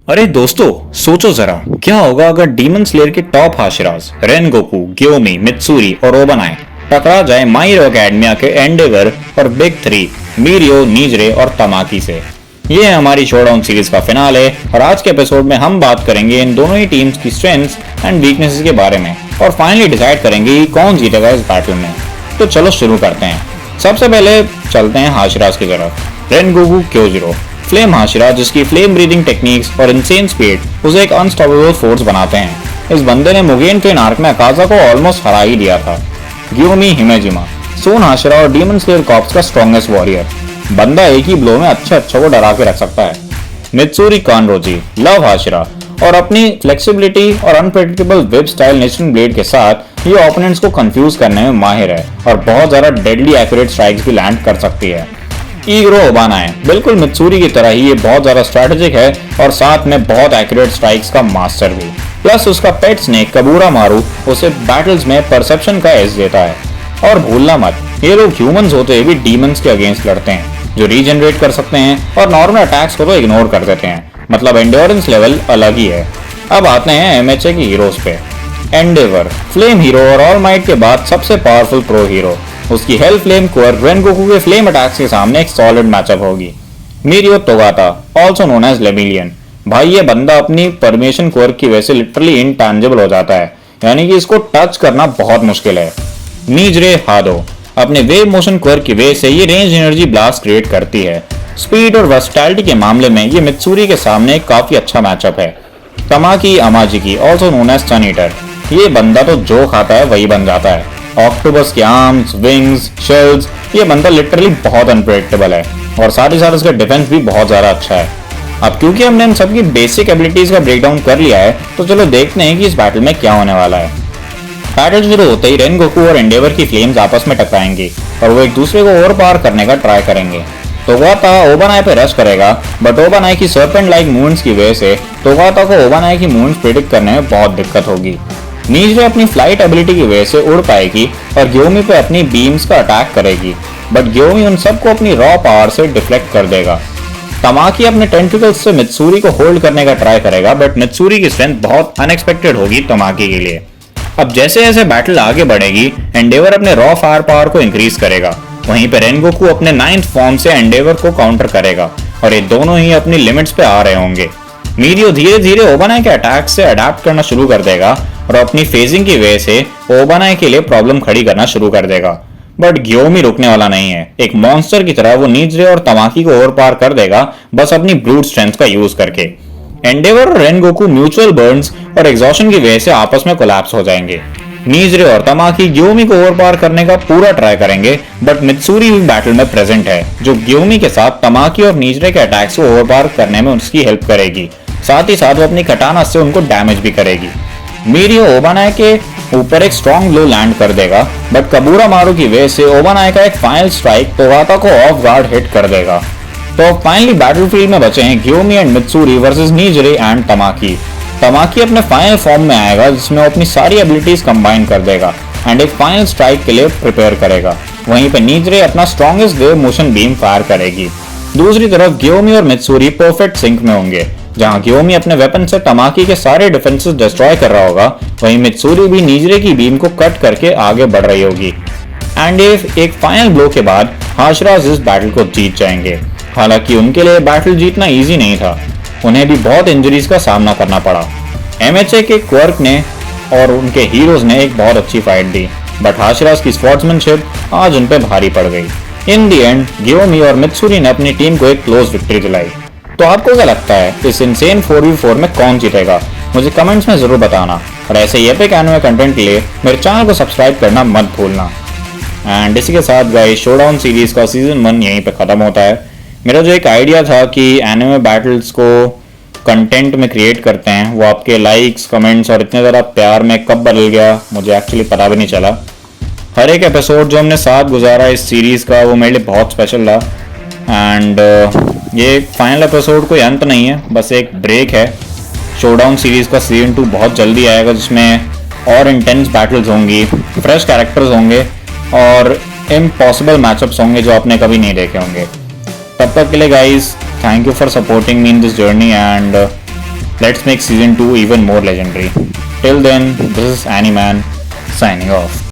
अरे दोस्तों, सोचो जरा क्या होगा अगर डीमन स्लेयर के टॉप हाशिराज रेनगोकू, ग्योमी, मित्सुरी और ओबनाई टकरा जाए माई हीरो एकेडमिया के एंडेवर और बिग थ्री मीरियो, नीजरे और तमाकी से। ये है हमारी शोडाउन सीरीज का फिनाले और आज के एपिसोड में हम बात करेंगे इन दोनों ही टीम्स की स्ट्रेंथ्स एंड वीकनेसेस के बारे में और फाइनली डिसाइड करेंगे कि कौन जीतेगा इस बैटल में। तो चलो शुरू करते हैं। सबसे पहले चलते हैं हाशिराज की तरफ। रेनगोकू क्योजिरो फ्लेम हाशिरा, जिसकी फ्लेम ब्रीदिंग टेक्निक्स और इनसेन स्पीड उसे एक अनस्टॉपेबल फोर्स बनाते हैं। इस बंदे ने मुगेन ट्रेन आर्क में अकाजा को ऑलमोस्ट हरा ही दिया था। ग्योमी हिमेजिमा सोन हाशिरा और डीमन स्लेयर कॉर्प्स का स्ट्रॉन्गेस्ट वॉरियर। बंदा एक ही ब्लो में अच्छे को डरा के रख सकता है। मित्सुरी कानरोजी लव हाशिरा और अपनी फ्लेक्सिबिलिटी और unpredictable web style natural blade के साथ ये ओपोनेंट्स को कंफ्यूज करने में माहिर है और बहुत ज्यादा डेडली एक्यूरेट स्ट्राइक्स भी लैंड कर सकती है। ईग्रो ओबानाई बिल्कुल मित्सुरी की तरह ही ये बहुत ज्यादा स्ट्रेटेजिक है और साथ में बहुत एक्यूरेट स्ट्राइक्स का मास्टर भी। प्लस उसका पेट स्नेक कबूरा मारू उसे बैटल्स में परसेप्शन का एज देता है। और भूलना मत, ये लोग ह्यूमंस होते हुए भी डीमंस के अगेंस्ट लड़ते हैं जो रीजनरेट कर सकते हैं और नॉर्मल अटैक्स को तो इग्नोर कर देते हैं। मतलब एंड्योरेंस लेवल अलग ही है। अब आते हैं एमएचए की हीरोज पे। एंडेवर फ्लेम हीरो और ऑल माइट के बाद सबसे पावरफुल प्रो हीरो। उसकी हेल फ्लेम कोर रेनगोकू के फ्लेम अटैक्स के सामने एक सॉलिड मैचअप होगी। मीरियो तोगाता ऑल्सो नोन एज लेमिलियन, भाई ये बंदा अपनी परमेशन कोर की वजह से लिटरली इनटैंजिबल हो जाता है, यानी कि इसको टच करना बहुत मुश्किल है। नीजरे हादो अपने वेव मोशन कोर की वजह से ये रेंज एनर्जी ब्लास्ट क्रिएट करती है। स्पीड और वर्सटैलिटी के मामले में ये मित्सुरी के सामने काफी अच्छा मैचअप है। तमाकी अमाजिकी ऑल्सो नोन एज सन ईटर, ये बंदा तो जो खाता है वही बन जाता है। ऑक्टोपस के आर्म्स, विंग्स, शेल्स, ये बंदा लिटरली बहुत अनप्रेडिक्टेबल है और साथ ही साथ इसका डिफेंस भी बहुत ज्यादा अच्छा है। अब क्योंकि हमने इन सबकी बेसिक एबिलिटीज का ब्रेकडाउन कर लिया है तो चलो देखते हैं कि इस बैटल में क्या होने वाला है। बैटल शुरू होते ही रेनगोकू और एंडेवर की फ्लेम्स आपस में टकराएंगी और वो एक दूसरे को ओवर पार करने का ट्राई करेंगे। तोगाता ओबानाई पे रश करेगा बट ओबानाई की सर्पेंट लाइक मूवमेंट्स की वजह से तोगाता को ओबानाई की मूवमेंट्स प्रेडिक्ट करने में बहुत दिक्कत होगी। नीजरे अपनी फ्लाइट एबिलिटी की वजह से उड़ पाएगी और ग्योमी पे अपनी बीम्स का अटैक करेगी बट ग्योमी उन सबको अपनी रॉ पावर से डिफ्लेक्ट कर देगा। तमाकी अपने टेंटिकल्स से मित्सुरी को होल्ड करने का ट्राई करेगा बट मित्सुरी की स्ट्रेंथ बहुत अनएक्सपेक्टेड होगी तमाकी के लिए। अब जैसे जैसे बैटल आगे बढ़ेगी एंडेवर अपने रॉ फायर पावर को इंक्रीज करेगा, वहीं पे रेनगोकू अपने 9th फॉर्म से एंडेवर को काउंटर करेगा और ये दोनों ही अपनी लिमिट्स पे आ रहे होंगे। मीरियो धीरे धीरे ओबानाई के अटैक से अडेप्ट करना शुरू कर देगा और अपनी फेजिंग की वजह से ओबानाई के लिए प्रॉब्लम खड़ी करना शुरू कर देगा बट ग्योमी रुकने वाला नहीं है। एक मॉन्स्टर की तरह वो नीजरे और तमाकी को ओवरपावर कर देगा बस अपनी ब्रूट स्ट्रेंथ का यूज करके। एंडेवर और रेनगोकू म्यूचुअल बर्न्स और एग्जॉशन की वजह से आपस में कोलैप्स हो जाएंगे। नीजरे और तमाकी ग्योमी को ओवरपावर करने का पूरा ट्राई करेंगे बट मित्सुरी भी बैटल में प्रेजेंट है जो ग्योमी के साथ तमाकी और नीजरे के अटैक्स को ओवरपावर करने में उसकी हेल्प करेगी। साथ ही साथ वो अपनी कटाना से उनको डैमेज भी करेगी। मीरियो ओबानाई के ऊपर एक स्ट्रॉन्ग ब्लो लैंड कर देगा बट कबूरा मारू की वजह से ओबानाई का एक फाइनल स्ट्राइक तोगाता को ऑफ गार्ड हिट कर देगा। तो फाइनली बैटलफील्ड में बचे हैं ग्योमी एंड मित्सुरी वर्सेस नीजरे एंड तमाकी। तमाकी अपने फाइनल फॉर्म में आएगा जिसमें वो अपनी सारी एबिलिटीज कंबाइन कर देगा एंड एक फाइनल स्ट्राइक के लिए प्रिपेयर करेगा। वहीं पे नीजरे अपना strongest wave motion beam fire करेगी। दूसरी तरफ ग्योमी और मित्सुरी परफेक्ट सिंक में होंगे। जहां ग्योमी अपने वेपन से तमाकी के सारे डिफेंसेस डिस्ट्रॉय कर रहा होगा, वहीं मित्सुरी भी नीजरे की बीम को कट करके आगे बढ़ रही होगी। एंड एक फाइनल ब्लो के बाद हाशिराज इस बैटल को जीत जाएंगे। हालांकि उनके लिए बैटल जीतना इजी नहीं था, उन्हें भी बहुत इंजरीज का सामना करना पड़ा। एमएचए के क्वर्क ने और उनके हीरोज ने एक बहुत अच्छी फाइट दी बट हाशिराज की स्पोर्ट्समैनशिप आज उन पे भारी पड़ गई। इन दी एंड ग्योमी और मित्सुरी ने अपनी टीम को एक क्लोज विक्ट्री दिलाई। तो आपको क्या लगता है इस इनसेन 4v4 में कौन जीतेगा? मुझे कमेंट्स में जरूर बताना और ऐसे ही एपिक एनिमे कंटेंट के लिए मेरे चैनल को सब्सक्राइब करना मत भूलना। एंड इसी के साथ गाइस शोडाउन सीरीज का सीजन 1 यहीं पे खत्म होता है। मेरा जो एक आइडिया था कि एनिमे बैटल्स को कंटेंट में क्रिएट करते हैं वो आपके लाइक्स, कमेंट्स और इतने ज़्यादा प्यार में कब बदल गया मुझे एक्चुअली पता भी नहीं चला। हर एक एपिसोड जो हमने साथ गुजारा इस सीरीज़ का वो मेरे लिए बहुत स्पेशल रहा। एंड ये फाइनल एपिसोड कोई अंत नहीं है, बस एक ब्रेक है। शोडाउन सीरीज़ का सीजन 2 बहुत जल्दी आएगा जिसमें और इंटेंस बैटल्स होंगी, फ्रेश कैरेक्टर्स होंगे और इम्पॉसिबल मैचअप्स होंगे जो आपने कभी नहीं देखे होंगे। तब तक के लिए guys thank you for supporting me in this journey and Let's make season 2 even more legendary. Till then, this is Animan signing off.